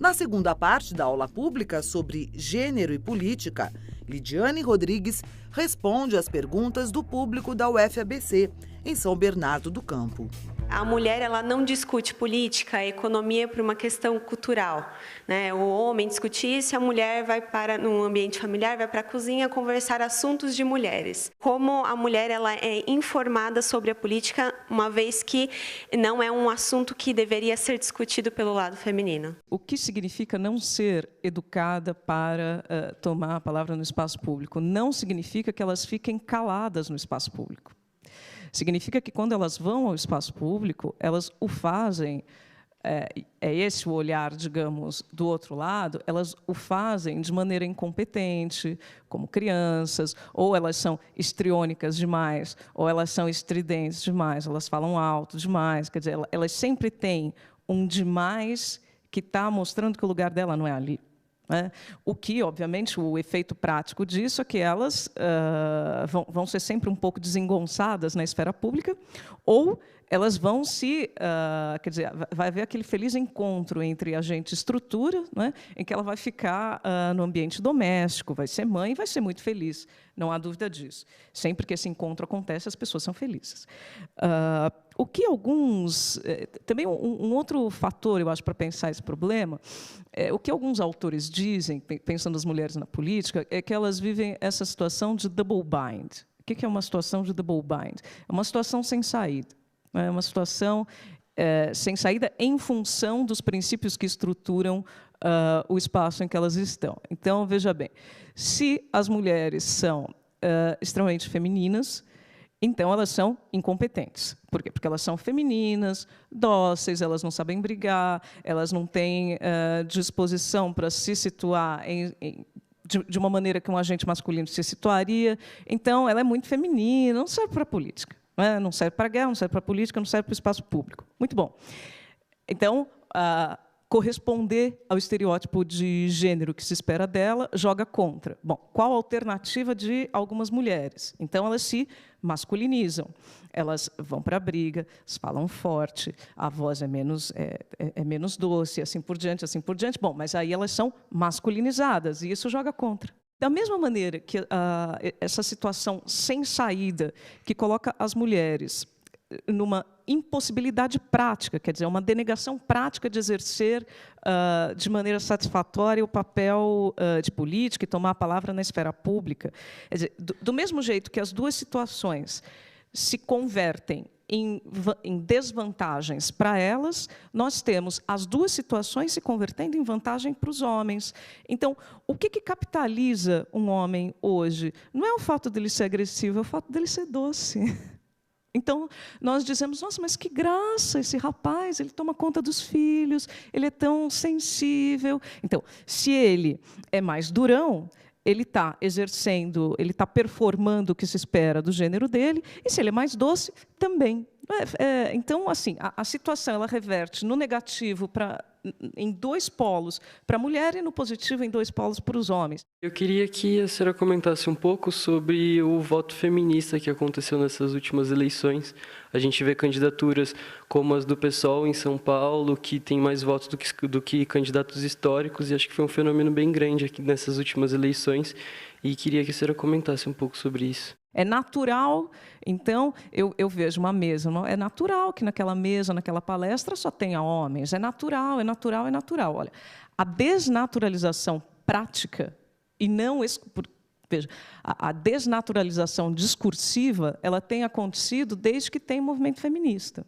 Na segunda parte da aula pública sobre gênero e política, Lidiane Rodrigues responde às perguntas do público da UFABC, em São Bernardo do Campo. A mulher, ela não discute política, a economia por uma questão cultural, né? O homem discute isso, a mulher vai para, no ambiente familiar, vai para a cozinha conversar assuntos de mulheres. Como a mulher ela é informada sobre a política, uma vez que não é um assunto que deveria ser discutido pelo lado feminino. O que significa não ser educada para tomar a palavra no espaço público? Não significa que elas fiquem caladas no espaço público. Significa que, quando elas vão ao espaço público, elas o fazem, é esse o olhar, digamos, do outro lado, elas o fazem de maneira incompetente, como crianças, ou elas são histriônicas demais, ou elas são estridentes demais, elas falam alto demais, quer dizer, elas sempre têm um demais que está mostrando que o lugar dela não é ali. O que, obviamente, o efeito prático disso é que elas vão ser sempre um pouco desengonçadas na esfera pública, ou elas vão se... quer dizer, vai haver aquele feliz encontro entre agente e estrutura, em que ela vai ficar no ambiente doméstico, vai ser mãe e vai ser muito feliz, não há dúvida disso. Sempre que esse encontro acontece, as pessoas são felizes. O que alguns... Também um outro fator, eu acho, para pensar esse problema, o que alguns autores dizem, pensando as mulheres na política, é que elas vivem essa situação de double bind. O que é uma situação de double bind? É uma situação sem saída. É uma situação sem saída em função dos princípios que estruturam o espaço em que elas estão. Então, veja bem, se as mulheres são extremamente femininas, então elas são incompetentes. Por quê? Porque elas são femininas, dóceis, elas não sabem brigar, elas não têm disposição para se situar de uma maneira que um agente masculino se situaria. Então, ela é muito feminina, não serve para a política. Não serve para a guerra, não serve para a política, não serve para o espaço público. Muito bom. Então, corresponder ao estereótipo de gênero que se espera dela joga contra. Bom, qual a alternativa de algumas mulheres? Então, elas se masculinizam. Elas vão para a briga, falam forte, a voz é menos doce, assim por diante, assim por diante. Bom, mas aí elas são masculinizadas, e isso joga contra. Da mesma maneira que essa situação sem saída, que coloca as mulheres numa impossibilidade prática, quer dizer, uma denegação prática de exercer de maneira satisfatória o papel de política e tomar a palavra na esfera pública. Quer dizer, do mesmo jeito que as duas situações se convertem em desvantagens para elas, nós temos as duas situações se convertendo em vantagem para os homens. Então, o que capitaliza um homem hoje? Não é o fato dele ser agressivo, é o fato dele ser doce. Então, nós dizemos, nossa, mas que graça, esse rapaz, ele toma conta dos filhos, ele é tão sensível. Então, se ele é mais durão, ele está exercendo, ele está performando o que se espera do gênero dele, e se ele é mais doce, também. Então, assim, a situação ela reverte no negativo em dois polos para a mulher e no positivo em dois polos para os homens. Eu queria que a senhora comentasse um pouco sobre o voto feminista que aconteceu nessas últimas eleições. A gente vê candidaturas como as do PSOL em São Paulo, que tem mais votos do que candidatos históricos, e acho que foi um fenômeno bem grande aqui nessas últimas eleições, e queria que a senhora comentasse um pouco sobre isso. É natural, então, eu vejo uma mesa, é natural que naquela mesa, naquela palestra, só tenha homens, é natural, é natural, é natural. Olha, a desnaturalização prática, e não... Veja, a desnaturalização discursiva, ela tem acontecido desde que tem movimento feminista.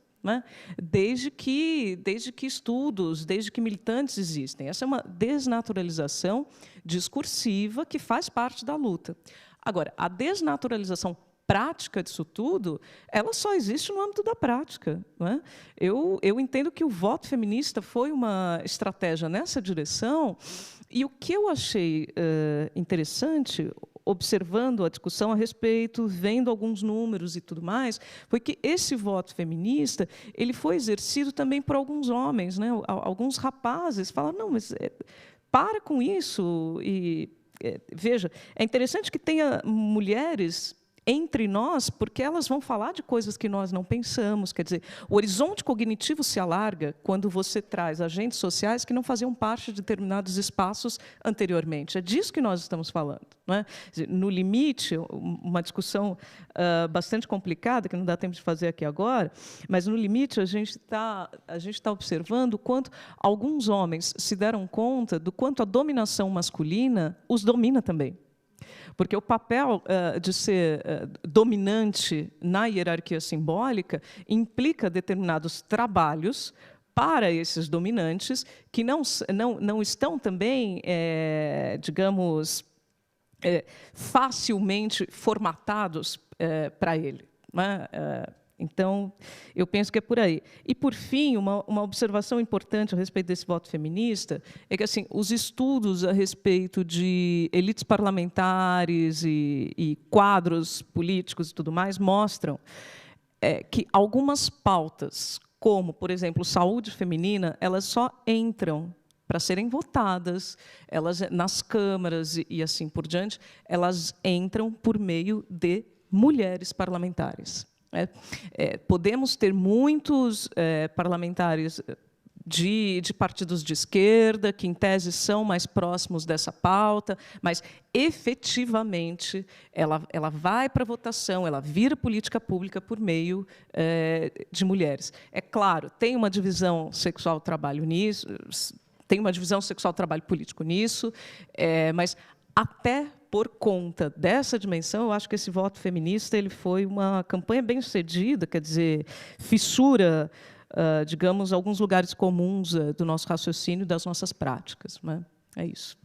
Desde que estudos, desde que militantes existem. Essa é uma desnaturalização discursiva que faz parte da luta. Agora, a desnaturalização prática disso tudo, ela só existe no âmbito da prática. Eu entendo que o voto feminista foi uma estratégia nessa direção, e o que eu achei interessante, observando a discussão a respeito, vendo alguns números e tudo mais, foi que esse voto feminista ele foi exercido também por alguns homens. Alguns rapazes falaram, não, mas para com isso. E veja, é interessante que tenha mulheres entre nós, porque elas vão falar de coisas que nós não pensamos. Quer dizer, o horizonte cognitivo se alarga quando você traz agentes sociais que não faziam parte de determinados espaços anteriormente. É disso que nós estamos falando, não é? No limite, uma discussão bastante complicada, que não dá tempo de fazer aqui agora, mas, no limite, a gente está observando o quanto alguns homens se deram conta do quanto a dominação masculina os domina também. Porque o papel de ser dominante na hierarquia simbólica implica determinados trabalhos para esses dominantes que não estão também, digamos, facilmente formatados para ele, não é? Então, eu penso que é por aí. E, por fim, uma observação importante a respeito desse voto feminista é que, assim, os estudos a respeito de elites parlamentares e quadros políticos e tudo mais mostram que algumas pautas, como, por exemplo, saúde feminina, elas só entram para serem votadas, elas nas câmaras e assim por diante, elas entram por meio de mulheres parlamentares. Podemos ter muitos parlamentares de partidos de esquerda, que, em tese, são mais próximos dessa pauta, mas, efetivamente, ela vai para a votação, ela vira política pública por meio de mulheres. É claro, tem uma divisão sexual-trabalho nisso, tem uma divisão sexual-trabalho político nisso, mas, até por conta dessa dimensão, eu acho que esse voto feminista ele foi uma campanha bem-sucedida, quer dizer, fissura, digamos, alguns lugares comuns do nosso raciocínio e das nossas práticas, né? É isso.